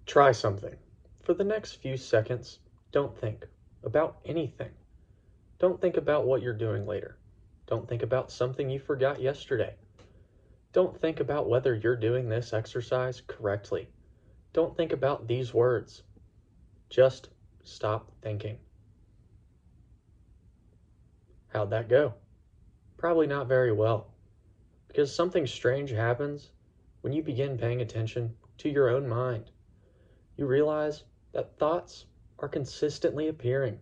Try something. For the next few seconds, don't think about anything. Don't think about what you're doing later. Don't think about something you forgot yesterday. Don't think about whether you're doing this exercise correctly. Don't think about these words. Just stop thinking. How'd that go? Probably not very well, because something strange happens when you begin paying attention to your own mind. You realize that thoughts are consistently appearing.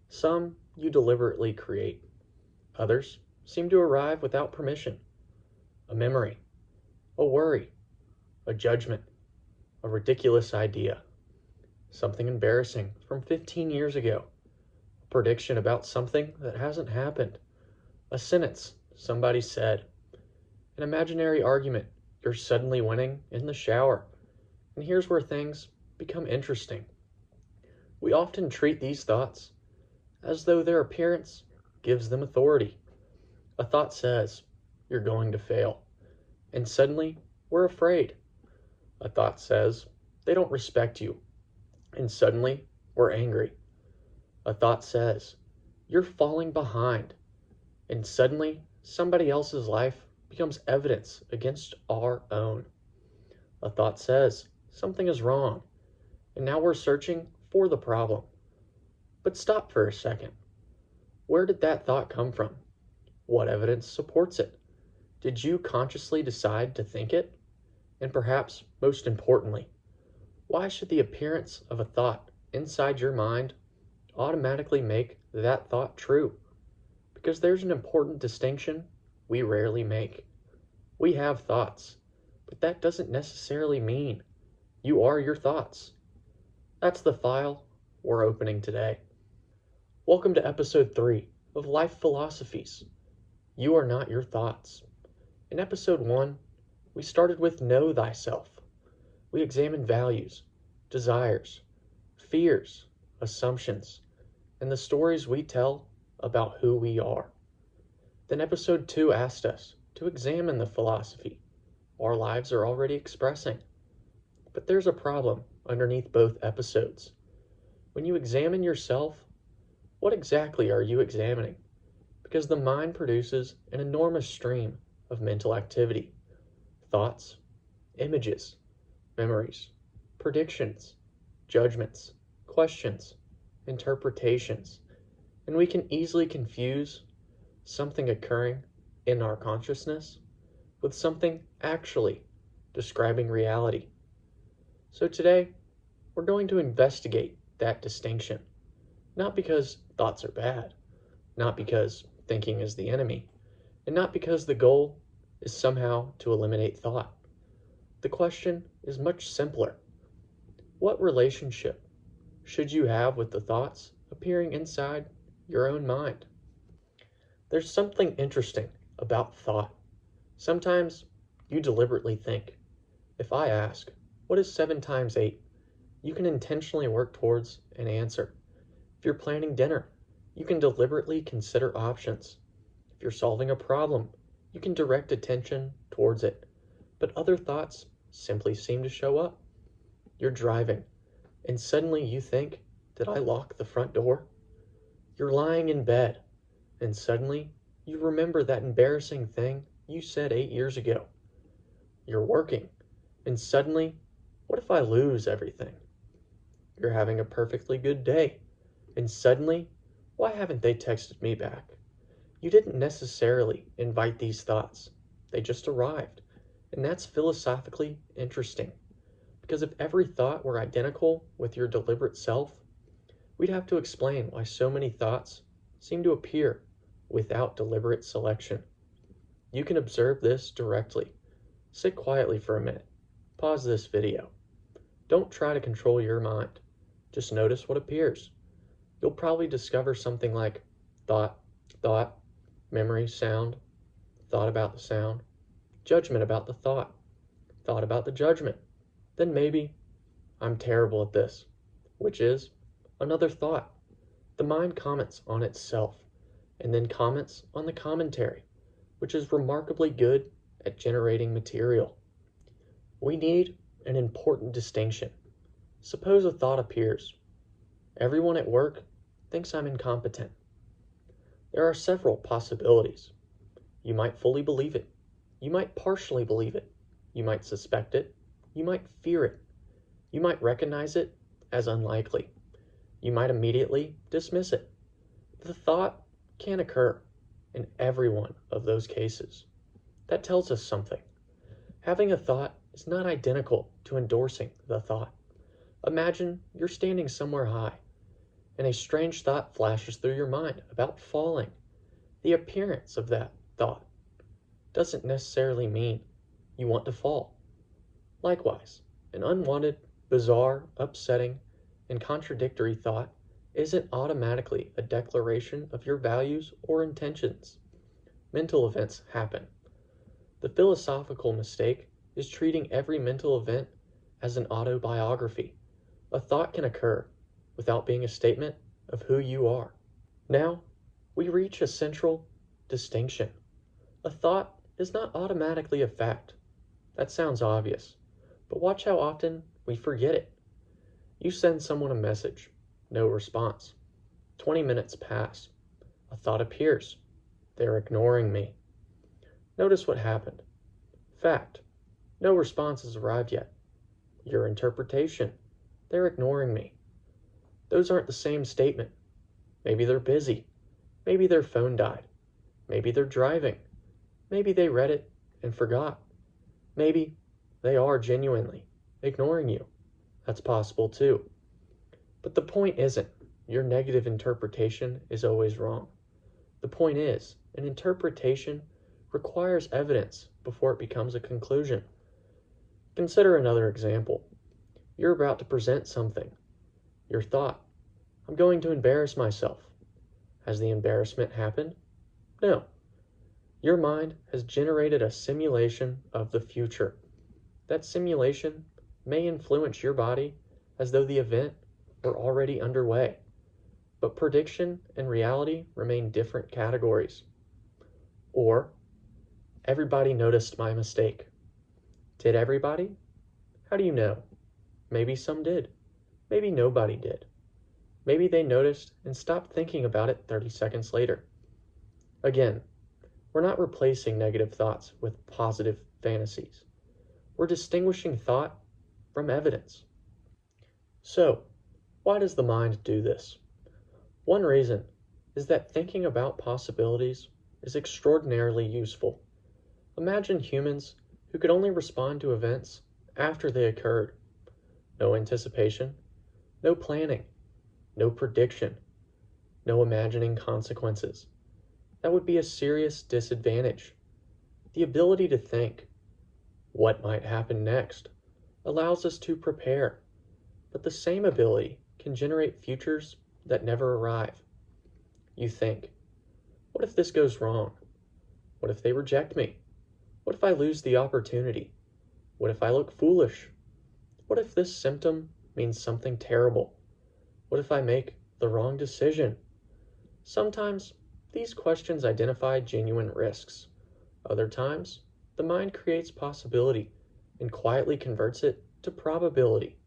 Some you deliberately create. Others seem to arrive without permission. A memory, a worry, a judgment, a ridiculous idea, something embarrassing from 15 years ago, a prediction about something that hasn't happened, a sentence somebody said, an imaginary argument you're suddenly winning in the shower. And here's where things become interesting. We often treat these thoughts as though their appearance gives them authority. A thought says, "You're going to fail," and suddenly we're afraid. A thought says, "They don't respect you," and suddenly we're angry. A thought says, "You're falling behind," and suddenly somebody else's life becomes evidence against our own. A thought says, "Something is wrong," and now we're searching for the problem. But stop for a second. Where did that thought come from? What evidence supports it? Did you consciously decide to think it? And perhaps most importantly, why should the appearance of a thought inside your mind automatically make that thought true? Because there's an important distinction we rarely make. We have thoughts, but that doesn't necessarily mean you are your thoughts. That's the file we're opening today. Welcome to episode 3 of Life Philosophies. You are not your thoughts. In episode 1, we started with Know Thyself. We examined values, desires, fears, assumptions, and the stories we tell about who we are. Then episode 2 asked us to examine the philosophy our lives are already expressing. But there's a problem underneath both episodes. When you examine yourself, what exactly are you examining? Because the mind produces an enormous stream of mental activity, thoughts, images, memories, predictions, judgments, questions, interpretations, and we can easily confuse something occurring in our consciousness with something actually describing reality. So today, we're going to investigate that distinction, not because thoughts are bad, not because thinking is the enemy, and not because the goal is somehow to eliminate thought. The question is much simpler. What relationship should you have with the thoughts appearing inside your own mind? There's something interesting about thought. Sometimes you deliberately think. If I ask, what is 7 times 8? You can intentionally work towards an answer. If you're planning dinner, you can deliberately consider options. If you're solving a problem, you can direct attention towards it. But other thoughts simply seem to show up. You're driving, and suddenly you think, did I lock the front door? You're lying in bed, and suddenly you remember that embarrassing thing you said 8 years ago. You're working, and suddenly, what if I lose everything? You're having a perfectly good day, and suddenly, why haven't they texted me back? You didn't necessarily invite these thoughts. They just arrived. And that's philosophically interesting. Because if every thought were identical with your deliberate self, we'd have to explain why so many thoughts seem to appear without deliberate selection. You can observe this directly. Sit quietly for a minute. Pause this video. Don't try to control your mind. Just notice what appears. You'll probably discover something like thought, memory, sound, thought about the sound, judgment about the thought about the judgment. Then maybe, I'm terrible at this, which is another thought. The mind comments on itself and then comments on the commentary, which is remarkably good at generating material. We need an important distinction. Suppose a thought appears. Everyone at work thinks I'm incompetent. There are several possibilities. You might fully believe it. You might partially believe it. You might suspect it. You might fear it. You might recognize it as unlikely. You might immediately dismiss it. The thought can occur in every one of those cases. That tells us something. Having a thought is not identical to endorsing the thought. Imagine you're standing somewhere high, and a strange thought flashes through your mind about falling. The appearance of that thought doesn't necessarily mean you want to fall. Likewise, an unwanted, bizarre, upsetting, and contradictory thought isn't automatically a declaration of your values or intentions. Mental events happen. The philosophical mistake is treating every mental event as an autobiography. A thought can occur without being a statement of who you are. Now, we reach a central distinction. A thought is not automatically a fact. That sounds obvious, but watch how often we forget it. You send someone a message, no response. 20 minutes pass. A thought appears. They're ignoring me. Notice what happened. Fact. No response has arrived yet. Your interpretation. They're ignoring me. Those aren't the same statement. Maybe they're busy. Maybe their phone died. Maybe they're driving. Maybe they read it and forgot. Maybe they are genuinely ignoring you. That's possible too. But the point isn't your negative interpretation is always wrong. The point is, an interpretation requires evidence before it becomes a conclusion. Consider another example. You're about to present something. Your thought, I'm going to embarrass myself. Has the embarrassment happened? No. Your mind has generated a simulation of the future. That simulation may influence your body as though the event were already underway. But prediction and reality remain different categories. Or, everybody noticed my mistake. Did everybody? How do you know? Maybe some did. Maybe nobody did. Maybe they noticed and stopped thinking about it 30 seconds later. Again, we're not replacing negative thoughts with positive fantasies. We're distinguishing thought from evidence. So, why does the mind do this? One reason is that thinking about possibilities is extraordinarily useful. Imagine humans who could only respond to events after they occurred. No anticipation, no planning, no prediction, no imagining consequences. That would be a serious disadvantage. The ability to think, what might happen next, allows us to prepare, but the same ability can generate futures that never arrive. You think, what if this goes wrong? What if they reject me? What if I lose the opportunity? What if I look foolish? What if this symptom means something terrible? What if I make the wrong decision? Sometimes these questions identify genuine risks. Other times, the mind creates possibility and quietly converts it to probability.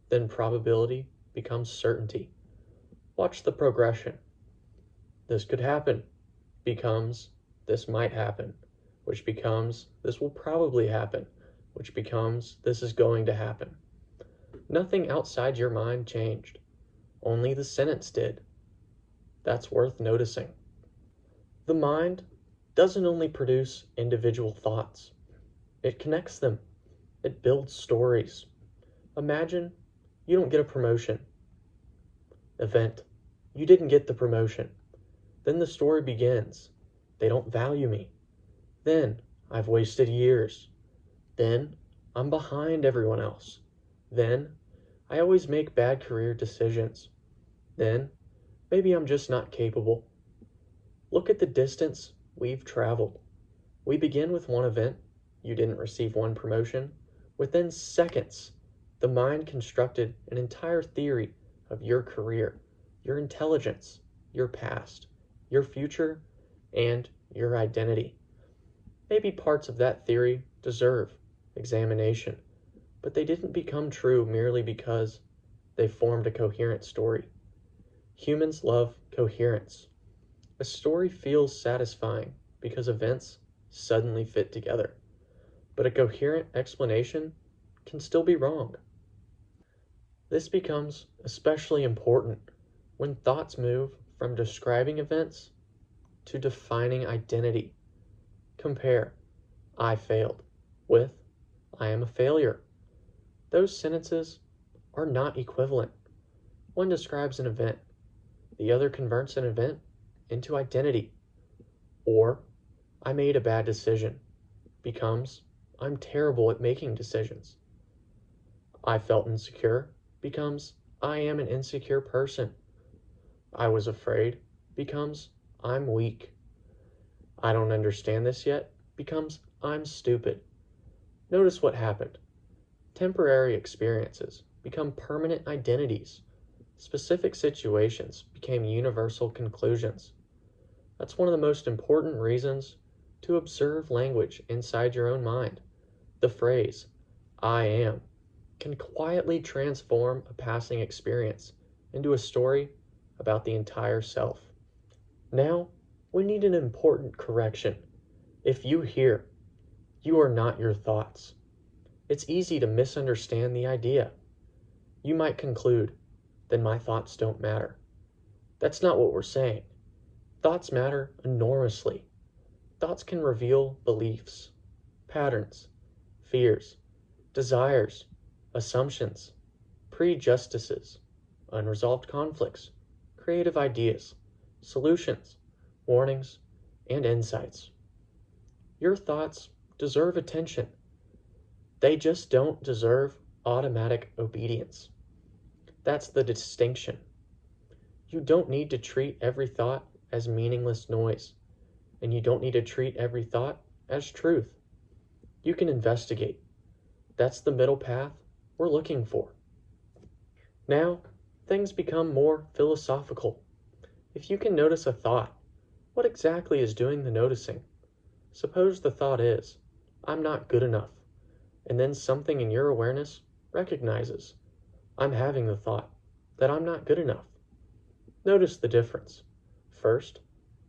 Then probability becomes certainty. Watch the progression. This could happen becomes this might happen, which becomes this will probably happen, which becomes this is going to happen. Nothing outside your mind changed. Only the sentence did. That's worth noticing. The mind doesn't only produce individual thoughts. It connects them. It builds stories. Imagine you don't get a promotion. Event. You didn't get the promotion. Then the story begins. They don't value me. Then I've wasted years. Then I'm behind everyone else. Then I always make bad career decisions. Then maybe I'm just not capable. Look at the distance we've traveled. We begin with one event. You didn't receive one promotion. Within seconds, the mind constructed an entire theory of your career, your intelligence, your past, your future, and your identity. Maybe parts of that theory deserve examination, but they didn't become true merely because they formed a coherent story. Humans love coherence. A story feels satisfying because events suddenly fit together, but a coherent explanation can still be wrong. This becomes especially important when thoughts move from describing events to defining identity. Compare "I failed" with "I am a failure." Those sentences are not equivalent. One describes an event, the other converts an event into identity. Or "I made a bad decision" becomes "I'm terrible at making decisions." "I felt insecure" becomes "I am an insecure person." "I was afraid" becomes "I'm weak." "I don't understand this yet" becomes "I'm stupid." Notice what happened. Temporary experiences become permanent identities. Specific situations became universal conclusions. That's one of the most important reasons to observe language inside your own mind. The phrase, "I am," can quietly transform a passing experience into a story about the entire self. Now, we need an important correction. If you hear, "You are not your thoughts," it's easy to misunderstand the idea. You might conclude, "Then my thoughts don't matter." That's not what we're saying. Thoughts matter enormously. Thoughts can reveal beliefs, patterns, fears, desires, assumptions, prejudices, unresolved conflicts, creative ideas, solutions, warnings, and insights. Your thoughts deserve attention. They just don't deserve automatic obedience. That's the distinction. You don't need to treat every thought as meaningless noise, and you don't need to treat every thought as truth. You can investigate. That's the middle path we're looking for. Now, things become more philosophical. If you can notice a thought, what exactly is doing the noticing? Suppose the thought is, "I'm not good enough," and then something in your awareness recognizes, "I'm having the thought that I'm not good enough." Notice the difference. First,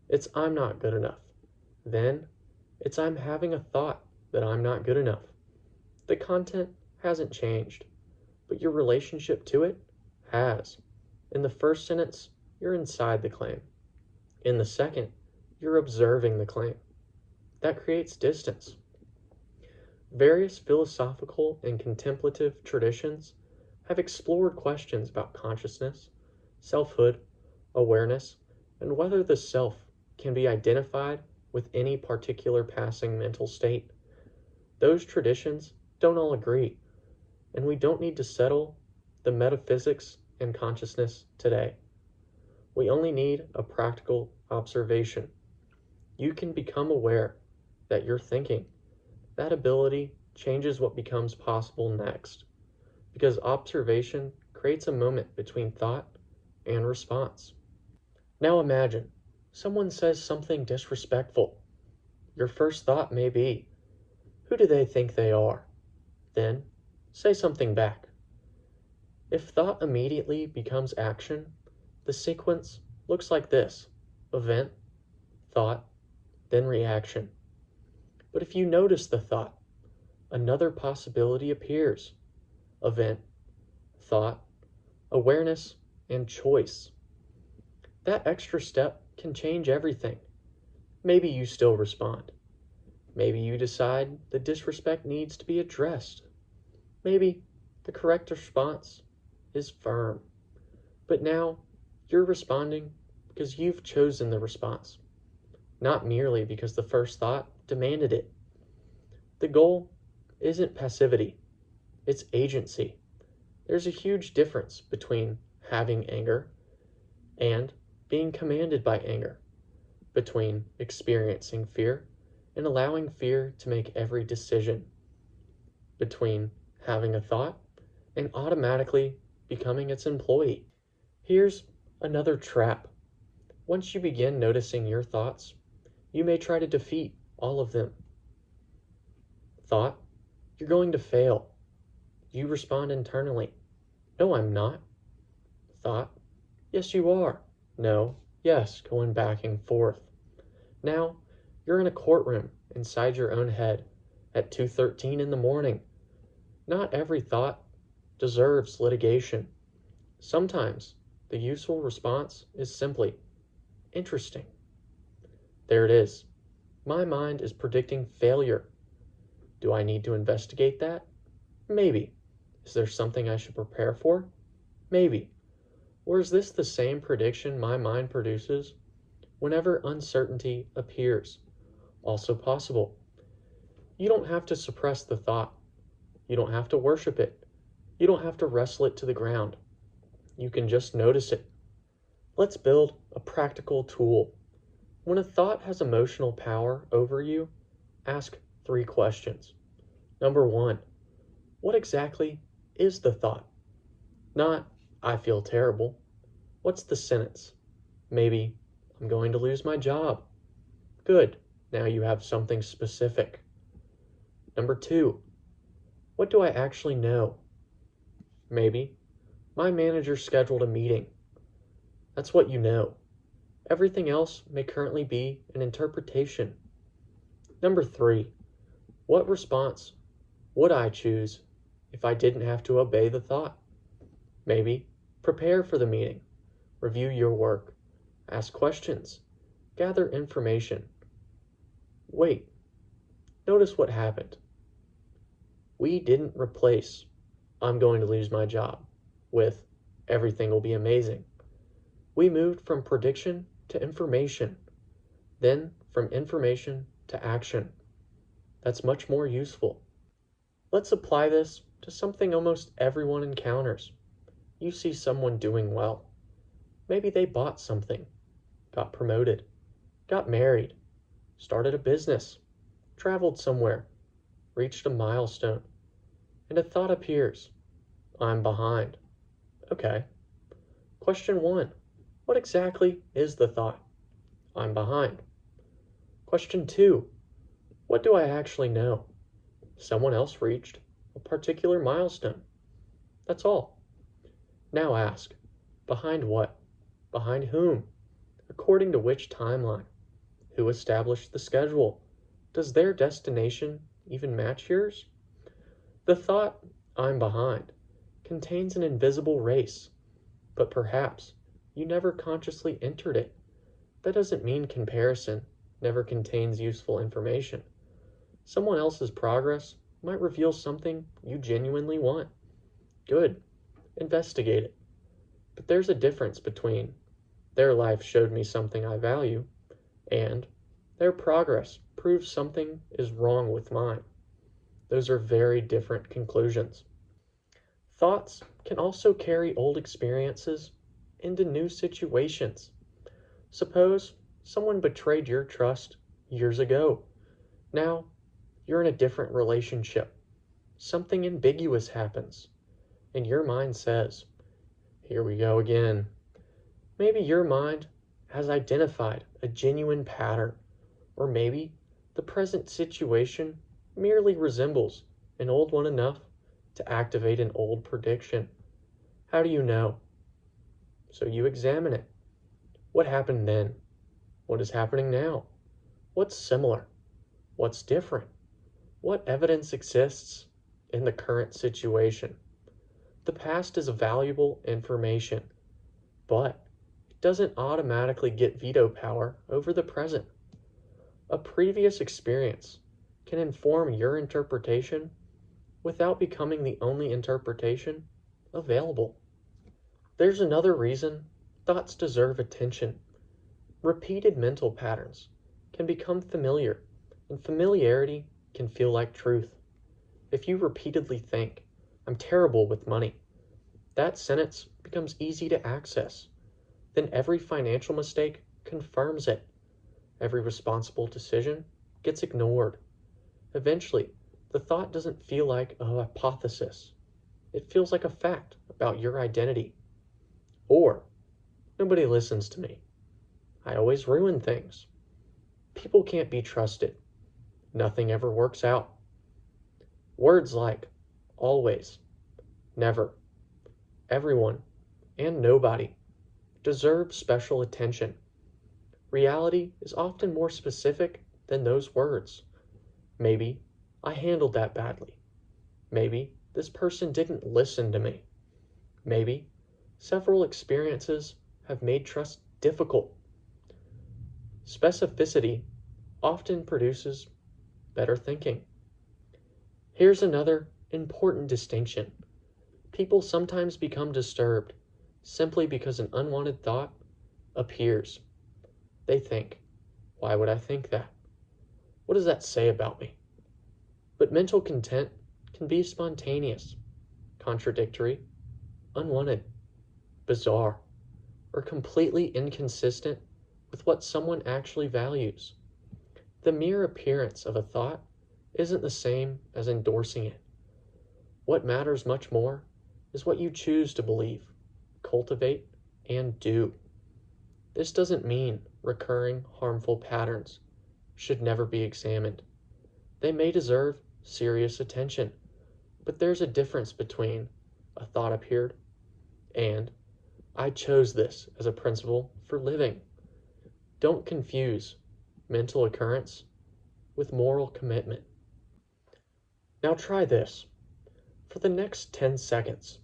it's "I'm not good enough." Then, it's "I'm having a thought that I'm not good enough." The content hasn't changed, but your relationship to it has. In the first sentence, you're inside the claim. In the second, you're observing the claim. That creates distance. Various philosophical and contemplative traditions have explored questions about consciousness, selfhood, awareness, and whether the self can be identified with any particular passing mental state. Those traditions don't all agree, and we don't need to settle the metaphysics and consciousness today. We only need a practical observation. You can become aware that you're thinking. That ability changes what becomes possible next, because observation creates a moment between thought and response. Now imagine someone says something disrespectful. Your first thought may be, "Who do they think they are?" Then say something back. If thought immediately becomes action, the sequence looks like this: event, thought, then reaction. But if you notice the thought, another possibility appears: event, thought, awareness, and choice. That extra step can change everything. Maybe you still respond. Maybe you decide the disrespect needs to be addressed. Maybe the correct response is firm. But now you're responding because you've chosen the response, not merely because the first thought demanded it. The goal isn't passivity, it's agency. There's a huge difference between having anger and being commanded by anger, between experiencing fear and allowing fear to make every decision, between having a thought and automatically becoming its employee. Here's another trap. Once you begin noticing your thoughts, you may try to defeat all of them. Thought, "You're going to fail." You respond internally, "No, I'm not. Thought, yes, you are. No, yes, going back and forth. Now, you're in a courtroom inside your own head at 2:13 in the morning. Not every thought deserves litigation. Sometimes the useful response is simply, interesting. There it is. My mind is predicting failure. Do I need to investigate that? Maybe. Is there something I should prepare for? Maybe. Or is this the same prediction my mind produces whenever uncertainty appears? Also possible. You don't have to suppress the thought. You don't have to worship it. You don't have to wrestle it to the ground. You can just notice it. Let's build a practical tool. When a thought has emotional power over you, ask 3 questions. Number 1, what exactly is the thought? Not, I feel terrible. What's the sentence? Maybe, I'm going to lose my job. Good, now you have something specific. Number 2, what do I actually know? Maybe, my manager scheduled a meeting. That's what you know. Everything else may currently be an interpretation. Number 3, what response would I choose if I didn't have to obey the thought? Maybe, prepare for the meeting, review your work, ask questions, gather information. Wait, notice what happened. We didn't replace, I'm going to lose my job, with everything will be amazing. We moved from prediction to information, then from information to action. That's much more useful. Let's apply this to something almost everyone encounters. You see someone doing well. Maybe they bought something, got promoted, got married, started a business, traveled somewhere, reached a milestone, and a thought appears. I'm behind. Okay. Question 1. What exactly is the thought? I'm behind. Question 2. What do I actually know? Someone else reached a particular milestone. That's all. Now ask, behind what? Behind whom? According to which timeline? Who established the schedule? Does their destination even match yours? The thought, I'm behind, contains an invisible race, but perhaps you never consciously entered it. That doesn't mean comparison never contains useful information. Someone else's progress might reveal something you genuinely want. Good, investigate it. But there's a difference between their life showed me something I value and their progress proves something is wrong with mine. Those are very different conclusions. Thoughts can also carry old experiences into new situations. Suppose someone betrayed your trust years ago. Now, you're in a different relationship. Something ambiguous happens, and your mind says, here we go again. Maybe your mind has identified a genuine pattern, or maybe the present situation merely resembles an old one enough to activate an old prediction. How do you know? So you examine it. What happened then? What is happening now? What's similar? What's different? What evidence exists in the current situation? The past is valuable information, but it doesn't automatically get veto power over the present. A previous experience can inform your interpretation without becoming the only interpretation available. There's another reason thoughts deserve attention. Repeated mental patterns can become familiar, and familiarity can feel like truth. If you repeatedly think, I'm terrible with money, that sentence becomes easy to access. Then every financial mistake confirms it. Every responsible decision gets ignored. Eventually, the thought doesn't feel like a hypothesis. It feels like a fact about your identity. Or, nobody listens to me. I always ruin things. People can't be trusted. Nothing ever works out. Words like always, never, everyone and nobody deserve special attention. Reality is often more specific than those words. Maybe I handled that badly. Maybe this person didn't listen to me. Maybe several experiences have made trust difficult. Specificity often produces better thinking. Here's another important distinction. People sometimes become disturbed simply because an unwanted thought appears. They think, why would I think that? What does that say about me? But mental content can be spontaneous, contradictory, unwanted, bizarre, or completely inconsistent with what someone actually values. The mere appearance of a thought isn't the same as endorsing it. What matters much more is what you choose to believe, cultivate, and do. This doesn't mean recurring harmful patterns should never be examined. They may deserve serious attention, but there's a difference between a thought appeared and I chose this as a principle for living. Don't confuse mental occurrence with moral commitment. Now try this. For the next 10 seconds,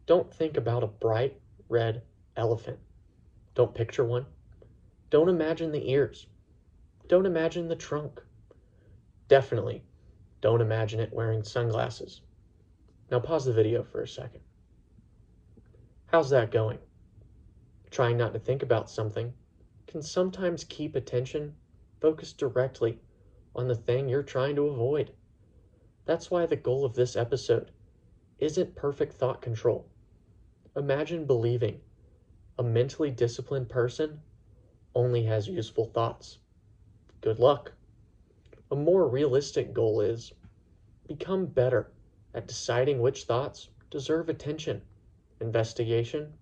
don't think about a bright red elephant. Don't picture one. Don't imagine the ears. Don't imagine the trunk. Definitely don't imagine it wearing sunglasses. Now pause the video for a second. How's that going? Trying not to think about something can sometimes keep attention focused directly on the thing you're trying to avoid. That's why the goal of this episode isn't perfect thought control. Imagine believing a mentally disciplined person only has useful thoughts. Good luck. A more realistic goal is become better at deciding which thoughts deserve attention, investigation,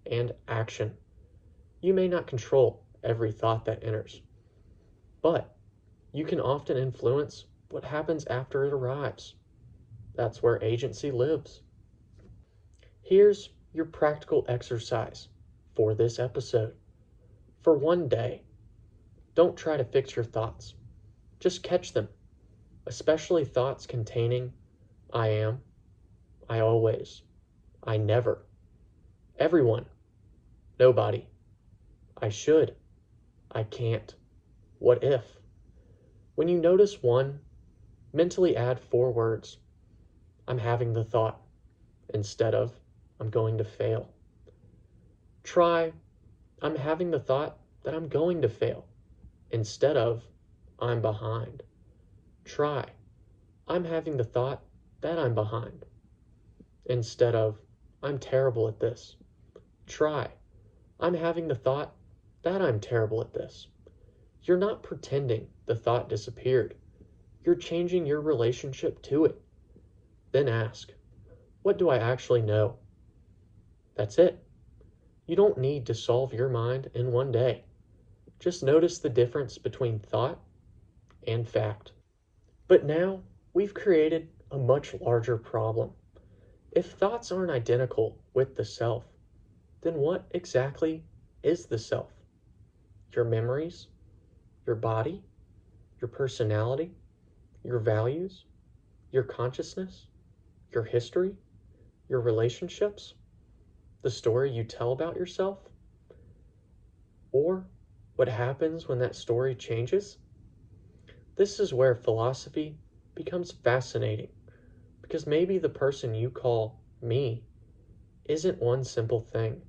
and action. You may not control every thought that enters, but you can often influence what happens after it arrives. That's where agency lives. Here's your practical exercise for this episode. For one day, don't try to fix your thoughts. Just catch them, especially thoughts containing I am, I always, I never, everyone, nobody, I should, I can't, what if. When you notice one, mentally add 4 words. I'm having the thought instead of I'm going to fail. Try I'm having the thought that I'm going to fail instead of I'm behind. Try I'm having the thought that I'm behind instead of I'm terrible at this. Try I'm having the thought that I'm terrible at this. You're not pretending the thought disappeared. You're changing your relationship to it. Then ask, what do I actually know? That's it. You don't need to solve your mind in one day. Just notice the difference between thought and fact. But now we've created a much larger problem. If thoughts aren't identical with the self, then what exactly is the self? Your memories, your body, your personality, your values, your consciousness, your history, your relationships, the story you tell about yourself, or what happens when that story changes? This is where philosophy becomes fascinating, because maybe the person you call me isn't one simple thing.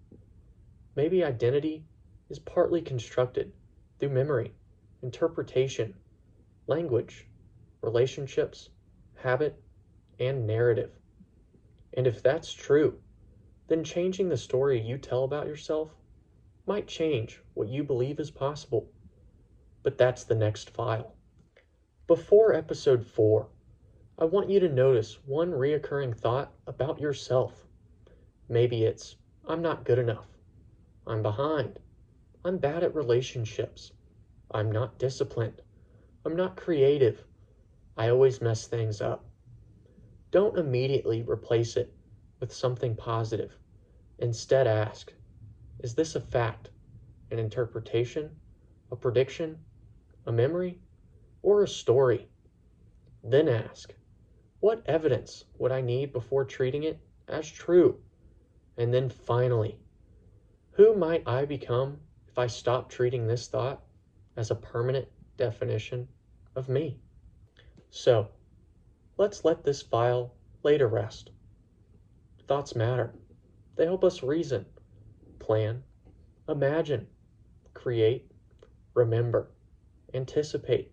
Maybe identity is partly constructed through memory, interpretation, language, relationships, habit, and narrative. And if that's true, then changing the story you tell about yourself might change what you believe is possible. But that's the next file. Before episode 4, I want you to notice one reoccurring thought about yourself. Maybe it's, I'm not good enough. I'm behind. I'm bad at relationships. I'm not disciplined. I'm not creative. I always mess things up. Don't immediately replace it with something positive. Instead, ask, is this a fact, an interpretation, a prediction, a memory, or a story? Then ask, what evidence would I need before treating it as true? And then finally, who might I become if I stop treating this thought as a permanent definition of me? So, let's let this file lay to rest. Thoughts matter. They help us reason, plan, imagine, create, remember, anticipate,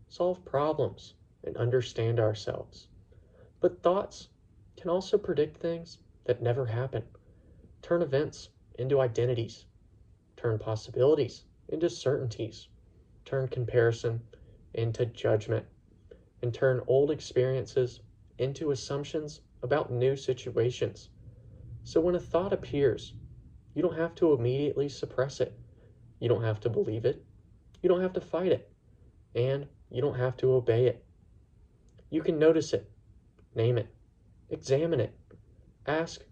solve problems, and understand ourselves. But thoughts can also predict things that never happen, turn events into identities, turn possibilities into certainties, turn comparison into judgment, and turn old experiences into assumptions about new situations. So when a thought appears, you don't have to immediately suppress it. You don't have to believe it. You don't have to fight it. And you don't have to obey it. You can notice it, name it, examine it, ask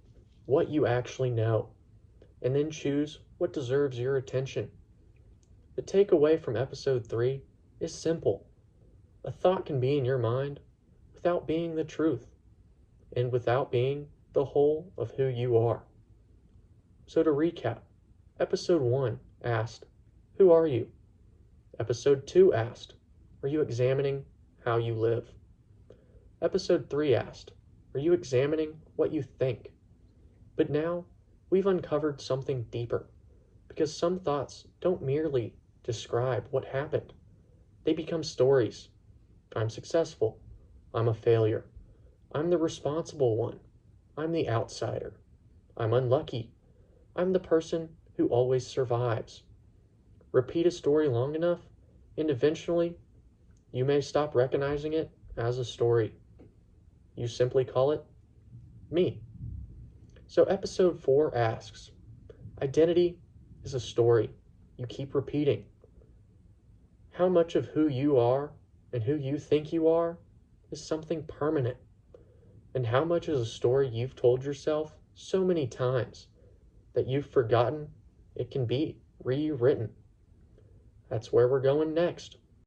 what you actually know, and then choose what deserves your attention. The takeaway from episode 3 is simple. A thought can be in your mind without being the truth and without being the whole of who you are. So to recap, episode 1 asked, who are you? Episode 2 asked, are you examining how you live? Episode 3 asked, are you examining what you think? But now we've uncovered something deeper, because some thoughts don't merely describe what happened. They become stories. I'm successful. I'm a failure. I'm the responsible one. I'm the outsider. I'm unlucky. I'm the person who always survives. Repeat a story long enough, and eventually you may stop recognizing it as a story. You simply call it me. So episode 4 asks, identity is a story you keep repeating. How much of who you are and who you think you are is something permanent? And how much is a story you've told yourself so many times that you've forgotten it can be rewritten? That's where we're going next.